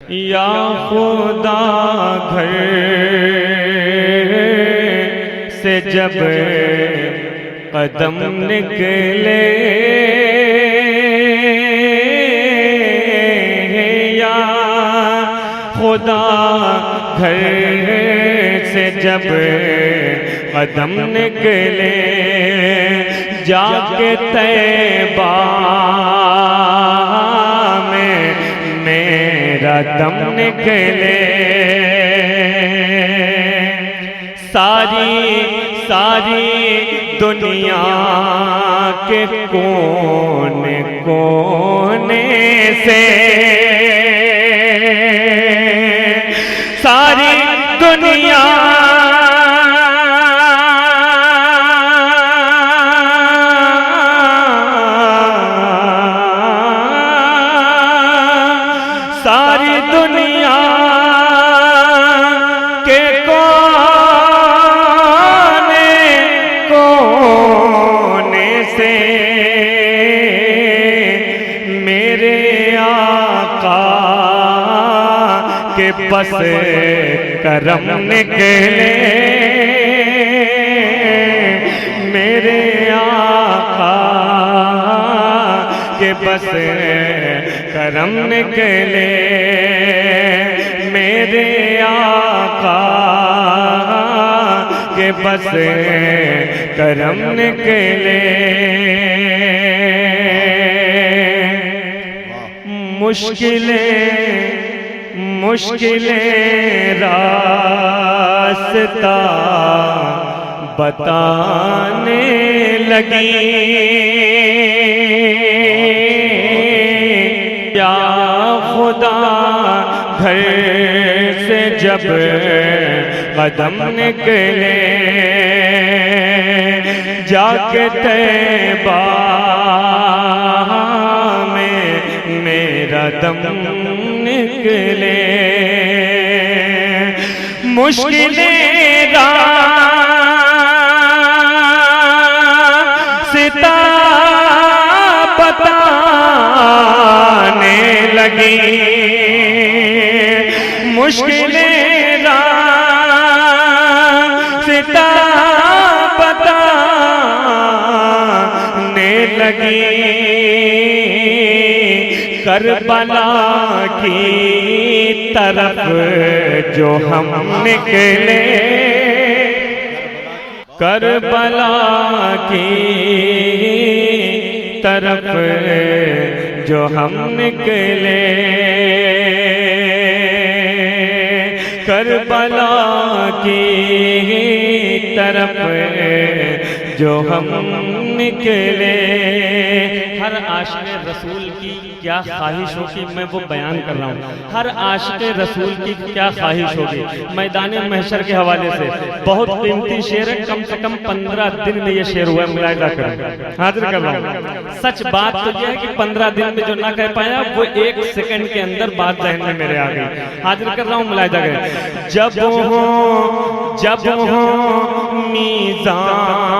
या खुदा घर से जब कदम निकले, या खुदा घर से जब कदम निकले, जाके तैबा में मेरा दम निकले। सारी सारी दुनिया के कोने कोने से, सारी दुनिया सारी दुनिया के कोने कोने से मेरे आका के बस करम निकले, मेरे आका के बस करम निकले, मेरे आका के बस करम निकले। मुश्किलें मुश्किलें रास्ता बताने लगी, या खुदा घर से जब कदम निकले, जाके तैबा में मेरा दम निकले। मुश्किलें रास्ता बताने लगी, मुश्किलें रास्ता बताने लगी। करबला की तरफ जो हम निकले, करबला की तरफ जो हम निकले, करबला की तरफ जो हम निकले। हर आशिक़ रसूल की क्या ख्वाहिश होगी, मैं वो बयान कर रहा हूँ। हर आशिक़ रसूल की क्या ख्वाहिश होगी। मैदान महशर के हवाले से बहुत कीमती शेर है, कम से कम 15 दिन में ये शेर हुआ है, मुलाहिजा करें, हाजिर कर रहा हूँ। सच बात तो यह है कि 15 दिन में जो ना कह पाया वो 1 सेकंड के अंदर बात जहन में मेरे आ गई, हाजिर कर रहा हूँ, मुलाहिजा करें। जब हो मीज़ान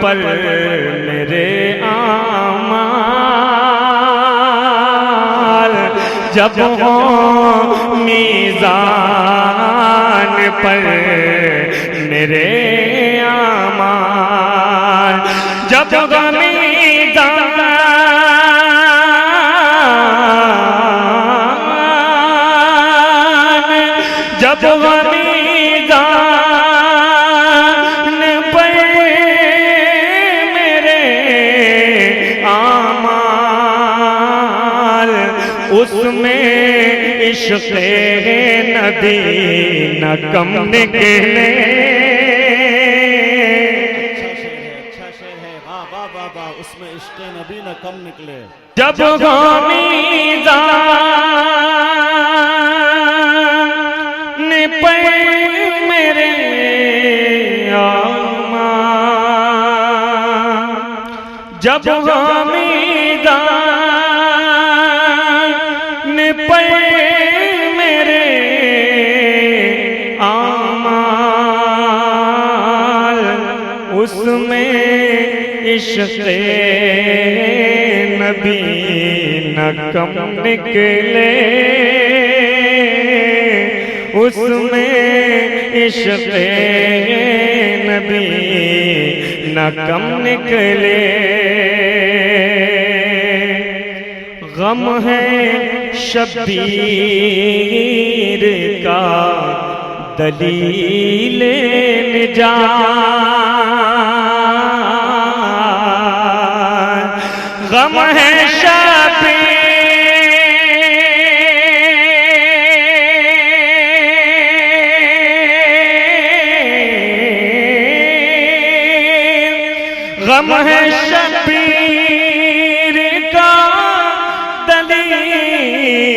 पर मेरे आमाल, जब हो मीज़ान पर मेरे आमाल, जब हो मीज़ान जब हो मीज़ान पर मेरे आमाल, उसमें इश्क़े नबी न कम निकले। अच्छा शेर है, वाह वाह वाह वाह, उसमें इश्क़े नबी न कम निकले। जब हो मीज़ान पर मेरे आमाल, जब हो मीज़ान पर मेरे आमाल, उसमें इश्क़े नबी न कम निकले, उसमें इश्क़ नबी न कम निकले। गम है शब्बीर का दलील निजात, गम है गम है शबीर का दलील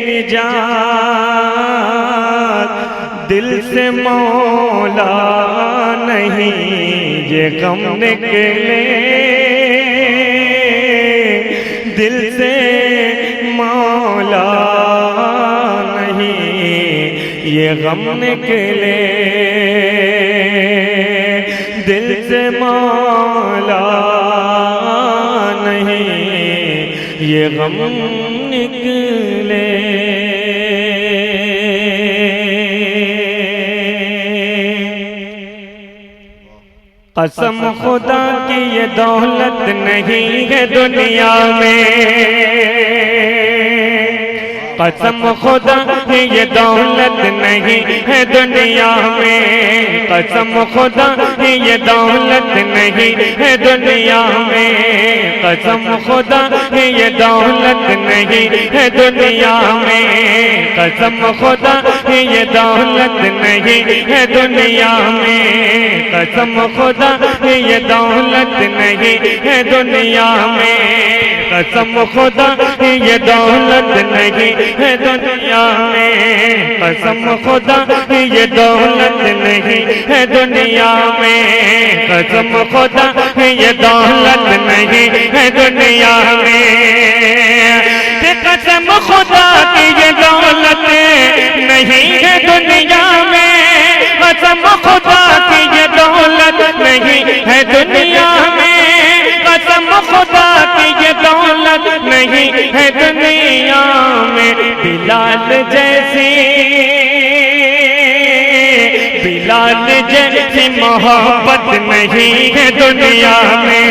निजात, दिल से मौला नहीं ये गम निकले, दिल से मौला नहीं ये गम निकले, दिल से मौला नहीं ये गम निकले। कसम खुदा की ये दौलत नहीं है दुनिया में, कसम खुदा की ये दौलत नहीं है दुनिया में, कसम खुदा की ये दौलत नहीं है दुनिया में, कसम खुदा की ये दौलत नहीं है दुनिया में, कसम खुदा की ये दौलत नहीं है दुनिया में, कसम खुदा की ये दौलत नहीं है दुनिया में, कसम खुदा की ये दौलत नहीं है दुनिया में, कसम खुदा की ये दौलत नहीं है दुनिया में, कसम खुदा की ये दौलत नहीं है दुनिया में, कसम खुदा की ये दौलत नहीं है दुनिया में, कसम खुदा की ये दौलत नहीं है दुनिया में, कसम खुदा की ये दौलत नहीं है दुनिया में। बिलाल जैसी मोहब्बत नहीं है दुनिया में,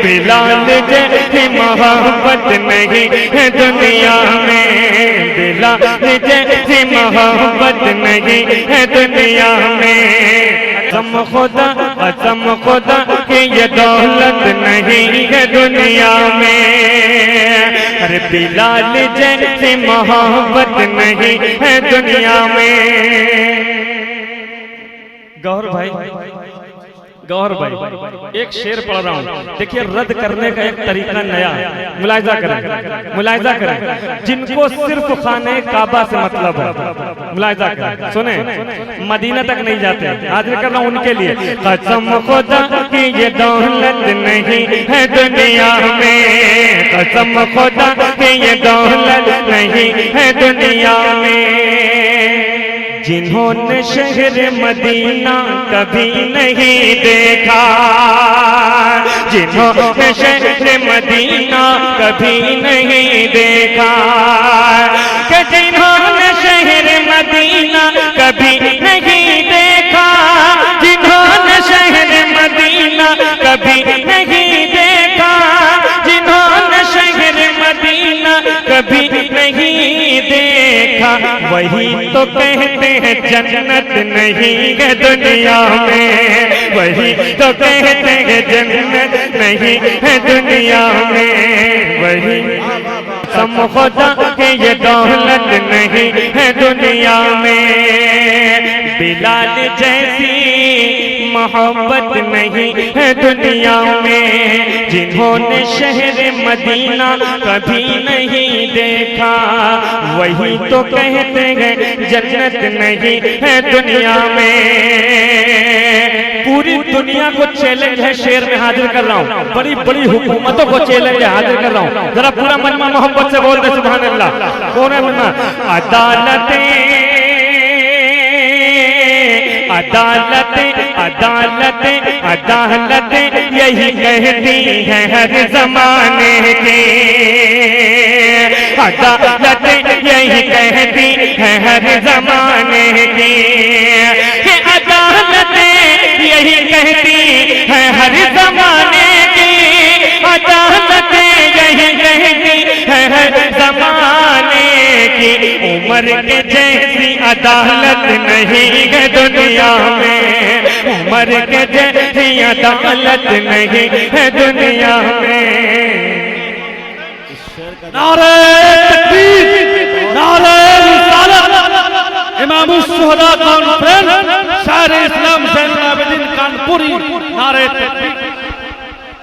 बिलाल जैसी मोहब्बत नहीं है दुनिया में, बिलाल जैसी मोहब्बत नहीं है दुनिया में, कसम खुदा की ये दौलत नहीं है दुनिया में, अरे बिलाल जैसी मोहब्बत नहीं है दुनिया में। गौर भाई एक शेर पढ़ रहा हूँ, देखिए रद्द करने का एक तरीका नया, मुलाहिजा करें, जिनको सिर्फ खाने काबा से मतलब है, मुलाहिजा करें, सुने, मदीना तक नहीं जाते, हाजिर कर रहा हूँ उनके लिए। कसम खुदा की ये दौलत नहीं है दुनिया में, कसम खुदा की ये दौलत नहीं है दुनिया में, जिन्होंने शहर मदीना कभी नहीं देखा, जिन्होंने शहर मदीना कभी नहीं देखा, कि जिन्होंने शहर मदीना कभी नहीं देखा, जिन्होंने शहर मदीना कभी नहीं देखा, जिन्होंने शहर मदीना कभी नहीं देखा, वही तो कहते हैं जन्नत नहीं है दुनिया में, वही तो कहते हैं जन्नत नहीं है दुनिया में, वही कसम खुदा की ये दौलत नहीं है दुनिया में, बिलाल जैसी मोहब्बत नहीं है दुनिया में, जिन्होंने शहर मदीना कभी नहीं देखा, वही तो कहते हैं जन्नत नहीं है दुनिया में। पूरी दुनिया को चैलेंज है, शेर में हाजिर कर रहा हूँ, बड़ी बड़ी हुकूमतों को चैलेंज है, हाजिर कर रहा हूँ, जरा पूरा मजमा मोहब्बत से बोल दे सुभान अल्लाह। कौन है मजमा? अदालत अदालत अदालत यही कहती है हर जमाने की, अदालत यही कहती है हर जमाने की, अदालत यही कहती है हर जमाने की, अदालत यही कहती है हर जमाने की। उम्र के जैसी अदालत नहीं है दुनिया में, उम्र के जैसी अदालत नहीं है दुनिया में। नारे तकबीर, नारे रिसालत, इमाम शुहदा कॉन्फ्रेंस शायर इस्लाम ज़ैनुल आबिदीन कानपुरी, नारे तकबीर।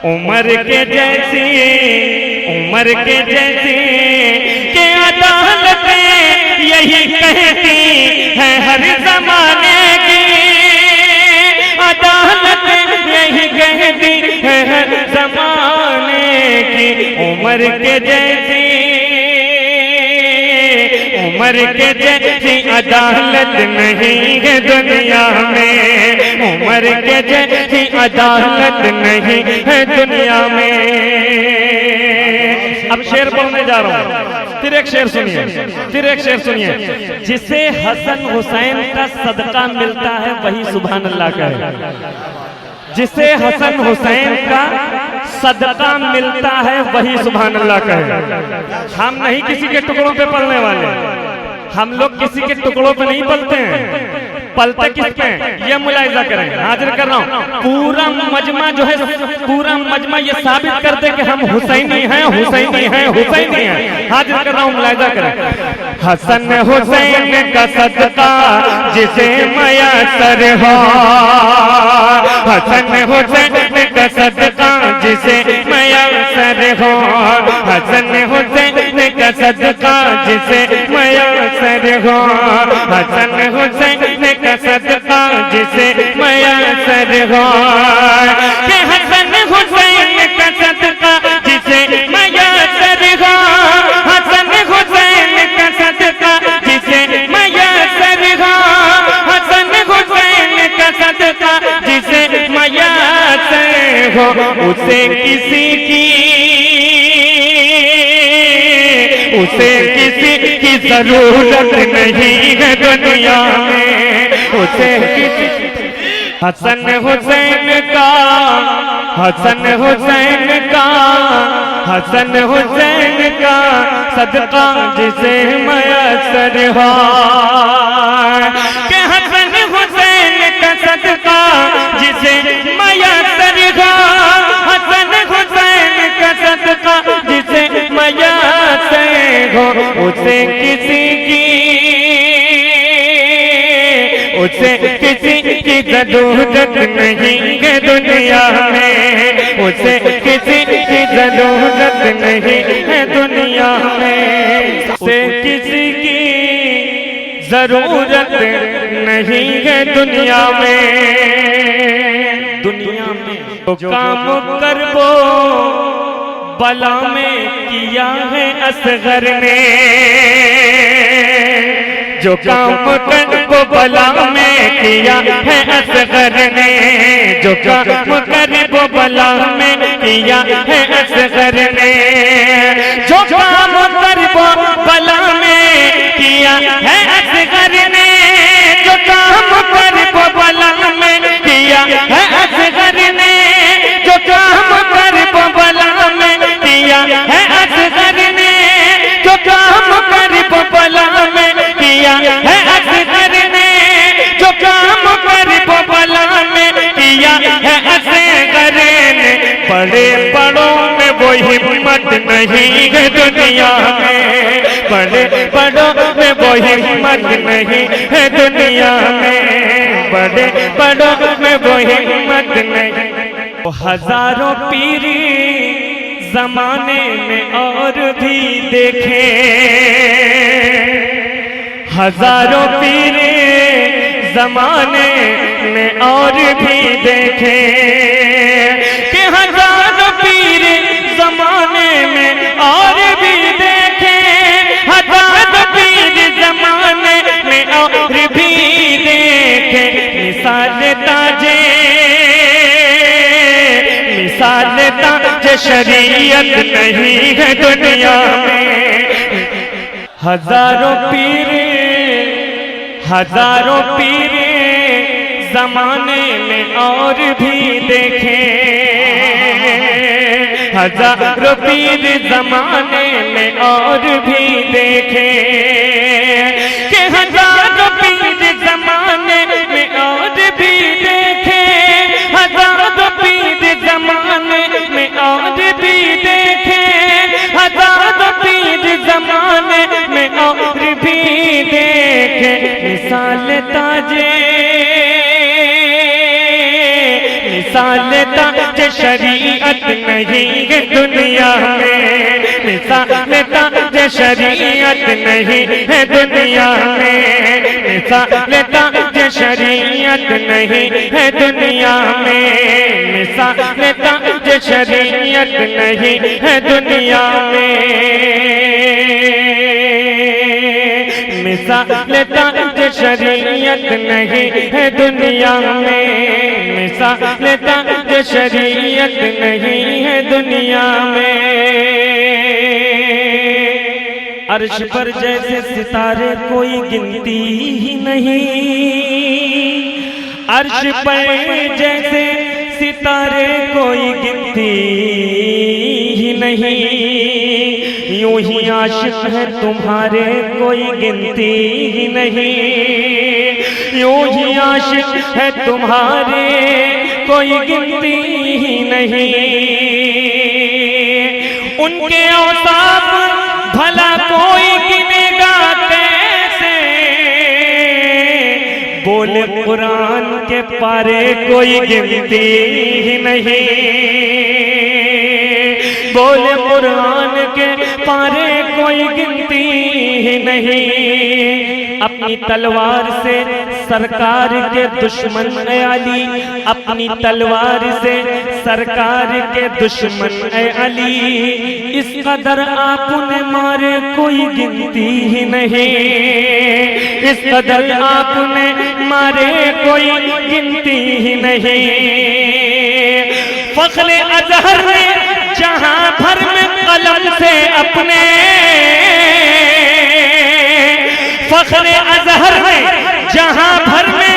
उम्र के जैसी, उम्र के जैसी के अदालत यही कहती है हर जमाने की, अदालत यही कहती है हर जमाने की। उम्र के जैसी, उम्र के जैसी अदालत नहीं है दुनिया में, उम्र के जैसी अदालत नहीं है दुनिया में। अब शेर बोलने जा रहा हूं, फिर एक शेर सुनिए, फिर एक शेर सुनिए। जिसे हसन हुसैन का सदका मिलता है वही सुभान अल्लाह का है, जिसे हसन हुसैन का सदका मिलता है वही सुभान अल्लाह का है। हम नहीं किसी के टुकड़ों पे पलने वाले, हम लोग किसी के टुकड़ों पे नहीं पलते हैं, पलते किस पे? ये मुलाहिजा करें, हाजिर कर रहा हूं। पूरा मजमा जो है, पूरा मजमा ये साबित करते कि हम हुसैनी हैं, हुसैनी हैं, हुसैनी हैं। हाजिर कर रहा हूं, मुलाहिजा करें। हसन हुसैन का सदका जिसे मयसर हो, हसन हुसैन का सदका जिसे मयसर हो, हसन हुसैन का सदका जिसे मयसर हो, हसन हुसैन का सदका जिसे मयसर हो, के हसन हुसैन का सदका जिसे मयसर हो, हसन हुसैन का सदका जिसे मयसर हो, हसन हुसैन का सदका जिसे मयसर हो। उसे किसी की, उसे किसी की जरूरत नहीं है दुनिया में, उसे किसी। हसन हुसैन का, हसन हुसैन का, हसन हुसैन का सदका जिसे मयसर हो, के हसन हुसैन का सदका जिसे मयसर हो, हसन हुसैन का सदका जिसे मयसर हो। उसे किसी की, उसे किसी की जरूरत नहीं है दुनिया में, उसे किसी की जरूरत नहीं है दुनिया में, उसे किसी की जरूरत नहीं है दुनिया में। दुनिया में तो काम कर वो बला में किया है असगर ने, जो काम कर वो बला में किया है असगर ने, जो काम कर वो बला में किया है असगर ने, जो काम कर वो बला में किया है असगर ने, जो काम कर वो बला में किया है असगर ने, जो काम कर वो बला में किया है असगर ने, जो काम कर वो बला में किया है असगर ने, जो काम कर वो बला में किया है असगर ने। बड़े बड़ों में वो हिम्मत नहीं है दुनिया में, बड़े बड़ों में वो हिम्मत नहीं है दुनिया में, बड़े बड़ों में वो हिम्मत नहीं। वो हजारों पीरी जमाने में और भी देखे, हजारों पीरे जमाने में और भी देखे, कि हजारों पीरे जमाने में और भी देखे, हजारों पीरे जमाने में और भी देखे। जे शरीयत नहीं है दुनिया में। हजारों पीर जमाने में और भी देखे, हजारों पीर जमाने में और भी देखे, कि हजारों पीर जमाने में और भी देखे, हजारों पीर जमाने में और भी देखे, हजारों पीर जमाने में और भी देखे। मिसाल ताज शरीयत नहीं है दुनिया में, मिसाल ताज शरीयत नहीं है दुनिया में, मिसाल ताज शरीयत नहीं है दुनिया में, मिसाल ताज शरीयत नहीं है दुनिया में, मिसाल ताज शरीयत नहीं है दुनिया में, मिसाल ताज शरीयत नहीं है दुनिया में। अर्श पर जैसे सितारे कोई गिनती ही नहीं, अर्श पर जैसे सितारे कोई गिनती ही नहीं, यूं ही आशिक है तुम्हारे कोई गिनती ही नहीं, यूं ही आशिक है तुम्हारे कोई गिनती ही नहीं। उनके औसाफ भला कोई गिनेगा कैसे, बोले कुरान के पारे कोई गिनती ही नहीं, बोले कुरान के पारे कोई गिनती ही नहीं। अपनी तलवार से सरकार के दुश्मन ए अली, अपनी तलवार से सरकार के दुश्मन ए अली, इस कदर आपने मारे कोई गिनती ही नहीं, इस कदर आपने मारे कोई गिनती ही नहीं। फख्र अजहर ने जहां भर में कलम से अपने, फख्र अजहर ने जहां भर में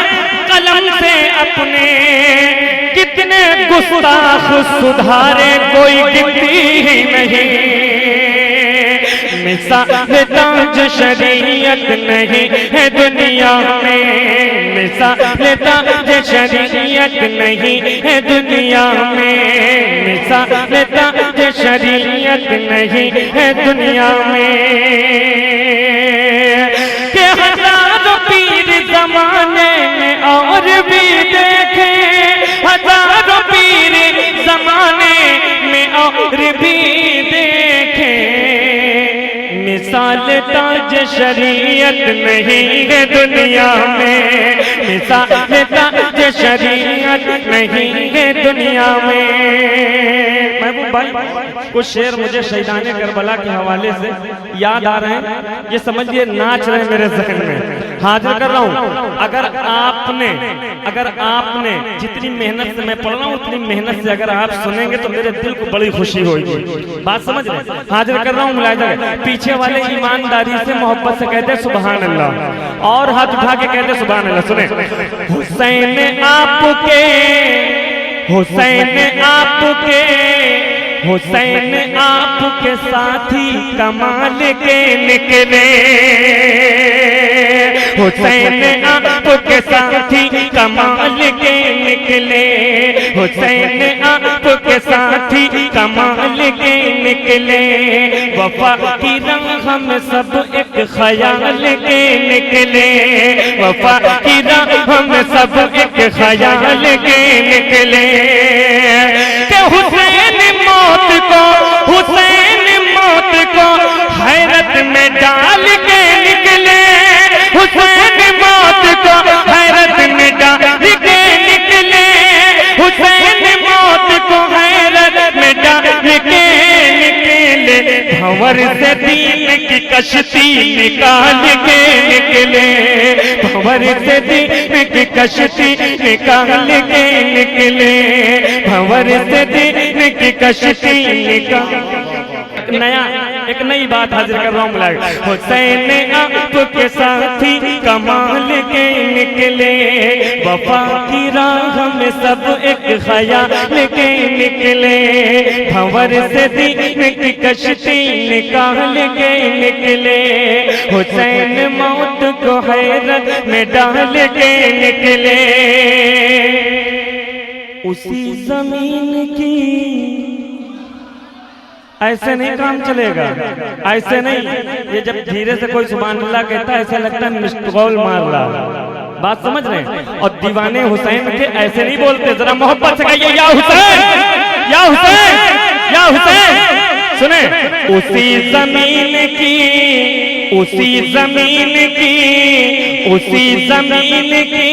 कलम से अपने, कितने गुस्ताख सुधारे कोई गिनती ही नहीं। मिसाल ताज शरीयत नहीं है दुनिया में, मिसाल ताज शरीयत नहीं है दुनिया में, मिसाल ताज शरीयत नहीं है दुनिया में। के हजारों पीर जमाने में और भी देखे, हजारों पीर जमाने में और भी देखे, मिसाल ताज शरीयत नहीं है दुनिया में, मिसाल ताज शरीयत नहीं है दुनिया में। महबूब भाई कुछ शेर मुझे शहीदाने करबला के हवाले से याद आ रहे हैं, ये समझिए नाच रहे मेरे ज़हन में, हाजिर कर रहा हूँ। अगर आपने जितनी मेहनत से मैं पढ़ रहा हूँ उतनी मेहनत से अगर आप सुनेंगे तो मेरे दिल को बड़ी खुशी होगी। बात समझ रहे? हाजिर कर रहा हूँ मुलाहिजा। पीछे वाले ईमानदारी से मोहब्बत से कहते सुभान अल्लाह, और हाथ उठा के कहते सुभान अल्लाह। सुने, हुसैन आपके, हुसैन आपके, हुसैन आपके साथी कमाल के निकले, हुसैन आपके साथी कमाल के निकले, हुसैन आपके साथी कमाल के निकले, वफा की राह में सब एक ख्याल के निकले, वफा की राह में सब एक ख्याल के निकले। के हुसैन मौत को, हुसैन मौत को हैरत में डाल के निकले, हुसैन मौत को हैरत में डाल के निकले, हुसैन मौत को हैरत में डाल के निकले, भंवर से दीन की कश्ती निकाल के निकले, भंवर से दीन की कश्ती निकाल के निकले, भंवर से दीन की कश्ती एक नई बात हाजिर कर रहा हूँ बुलाए। हुसैन आपके साथी कमाल के निकले, वफा की राह में सब एक ख्याल के निकले, भंवर से दीन की कश्ती निकाल के निकले, हुसैन मौत को हैरत में डाल के निकले। उसी जमीन की ऐसे नहीं काम चलेगा, ऐसे नहीं। ये जब धीरे से कोई सुभान अल्लाह कहता है ऐसा लगता है मिस्ड कॉल मार रहा। बात समझ रहे हैं? और दीवाने हुसैन के ऐसे नहीं बोलते, जरा मोहब्बत से कहिए या हुसैन, या हुसैन, या हुसैन। सुने, उसी जमीन की, उसी जमीन की, उसी जमीन की,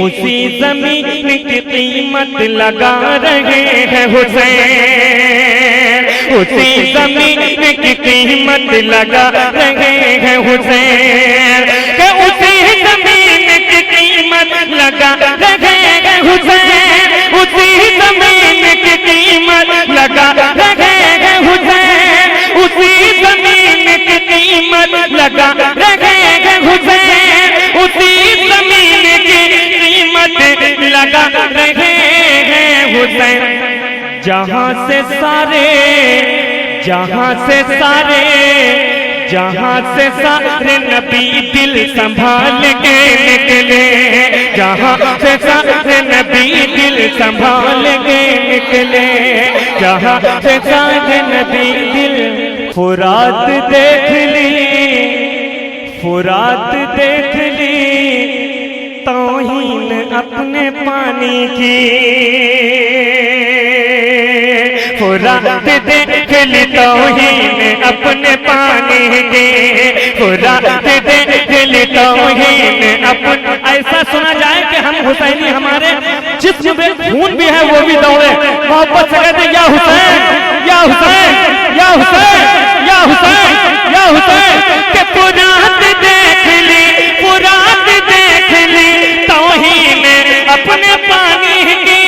उसी जमीन की कीमत लगा रहे हैं हुसैन, उसी जमीन की कीमत लगा रहे हैं हुसैन, कि उसी जमीन की कीमत लगा रहे हैं हुसैन, उसी जमीन की कीमत लगा रहे हैं हुसैन, उसी जमीन की कीमत लगा रहे हैं हुसैन, उसी जमीन की कीमत लगा रहे हैं हुसैन। जहां से सारे, जहां से सारे, जहां से सारे नबी दिल संभाल के निकले, जहां से सारे नबी दिल संभाल के निकले, जहां से सारे नबी दिल। फुरात देख ली, फुरात देख ली तौहीन अपने पानी की, फुरात देख ली तौहीन अपने पानी की, फुरात देख ली तौहीन अपने। ऐसा सुना जाए कि हम हुसैनी, हमारे जिस्म में खून भी है वो भी दौड़े, मोहब्बत से कहते या हुसैन, या हुसैन, या हुसैन, या हुसैन, या हुसैन। के फुरात देख ली, फुरात देख ली तौहीन अपने पानी की,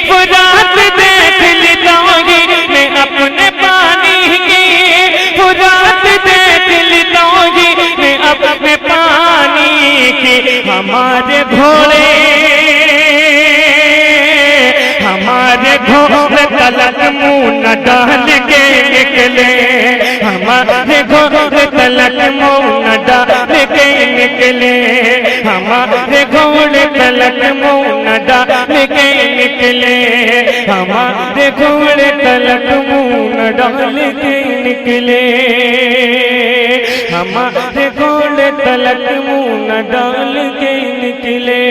फुरात देख ली तौहीन अपने पानी की, फुरात देख ली तौहीन अपने पानी की। हमारे घोड़े, हमारे घोड़े तलक मुंह न डाल के निकले, हमारे घोड़े तलक मुंह न डाल के निकले, हमारे घोड़े तलक मुंह न डाल के निकले, हमारे घोड़े तलक मुंह न डाल के निकले, हमारे घोड़े तलक मुंह न डाल के निकले।